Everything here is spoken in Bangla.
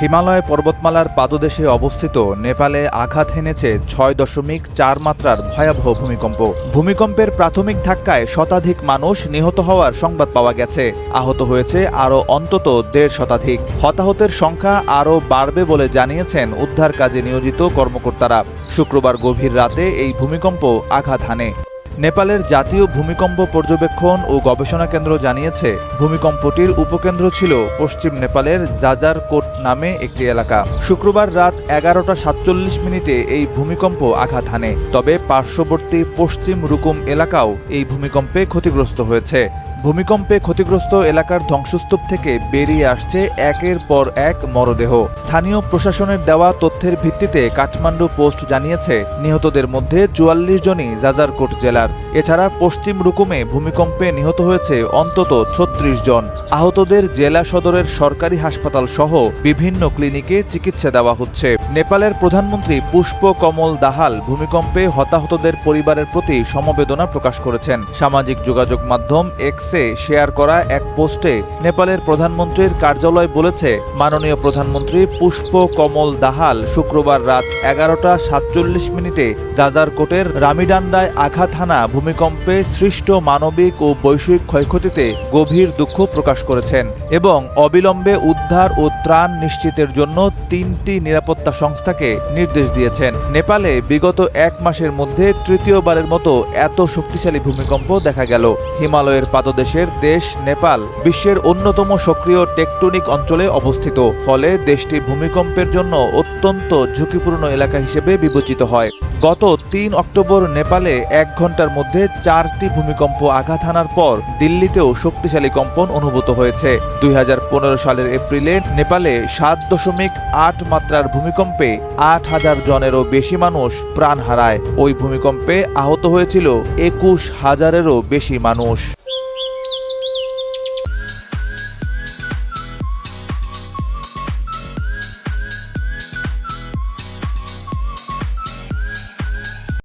হিমালয় পর্বতমালার পাদদেশে অবস্থিত নেপালে আঘাত হেনেছে ৬.৪ মাত্রার ভয়াবহ ভূমিকম্প। ভূমিকম্পের প্রাথমিক ধাক্কায় শতাধিক মানুষ নিহত হওয়ার সংবাদ পাওয়া গেছে। আহত হয়েছে আরও অন্তত ১.৫ শতাধিক। হতাহতের সংখ্যা আরও বাড়বে বলে জানিয়েছেন উদ্ধার কাজে নিয়োজিত কর্মকর্তারা। শুক্রবার গভীর রাতে এই ভূমিকম্প আঘাত হানে। নেপালের জাতীয় ভূমিকম্প পর্যবেক্ষণ ও গবেষণা কেন্দ্র জানিয়েছে, ভূমিকম্পটির উপকেন্দ্র ছিল পশ্চিম নেপালের জাজারকোট নামে একটি এলাকা। শুক্রবার রাত ১১টা ৪৭ মিনিটে এই ভূমিকম্প আঘাত হানে। তবে পার্শ্ববর্তী পশ্চিম রুকুম এলাকাও এই ভূমিকম্পে ক্ষতিগ্রস্ত হয়েছে। ভূমিকম্পে ক্ষতিগ্রস্ত এলাকার ধ্বংসস্তূপ থেকে বেরিয়ে আসছে একের পর এক মরদেহ। স্থানীয় প্রশাসনের দেওয়া তথ্যের ভিত্তিতে কাঠমান্ডু পোস্ট জানিয়েছে, নিহতদের মধ্যে ৪৪ জনই জাজারকোট জেলার। এছাড়া পশ্চিম রুকুমে ভূমিকম্পে নিহত হয়েছে অন্তত ৩৬ জন। আহতদের জেলা সদরের সরকারি হাসপাতাল সহ বিভিন্ন ক্লিনিকে চিকিৎসা দেওয়া হচ্ছে। নেপালের প্রধানমন্ত্রী পুষ্প কমল দাহাল ভূমিকম্পে হতাহতদের পরিবারের প্রতি সমবেদনা প্রকাশ করেছেন। সামাজিক যোগাযোগ মাধ্যম এক্স শেয়ার করা এক পোস্টে নেপালের প্রধানমন্ত্রীর কার্যালয় বলেছে, মাননীয় প্রধানমন্ত্রী পুষ্প কমল দাহাল শুক্রবার রাত ১১টা ৪৭ মিনিটে জাজারকোটের রামিডান্ডায় আঘাত হানা ভূমিকম্পে সৃষ্ট মানবিক ও বৈশ্বিক ক্ষয়ক্ষতিতে গভীর দুঃখ প্রকাশ করেছেন এবং অবিলম্বে উদ্ধার ও ত্রাণ নিশ্চিতের জন্য ৩টি নিরাপত্তা সংস্থাকে নির্দেশ দিয়েছেন। নেপালে বিগত ১ মাসের মধ্যে তৃতীয়বারের মতো এত শক্তিশালী ভূমিকম্প দেখা গেল। হিমালয়ের পাদদেশের দেশ নেপাল বিশ্বের অন্যতম সক্রিয় টেকটনিক অঞ্চলে অবস্থিত, ফলে দেশটি ভূমিকম্পের জন্য অত্যন্ত ঝুঁকিপূর্ণ এলাকা হিসেবে বিবেচিত হয়। গত ৩ অক্টোবর নেপালে ১ ঘন্টার মধ্যে ৪টি ভূমিকম্প আঘাত হানার পর দিল্লিতেও শক্তিশালী কম্পন অনুভূত হয়েছে। ২০১৫ সালের এপ্রিলে নেপালে ৭.৮ মাত্রার ভূমিকম্পে ৮,০০০ জনেরও বেশি মানুষ প্রাণ হারায়। ওই ভূমিকম্পে আহত হয়েছিল ২১,০০০-এরও বেশি মানুষ।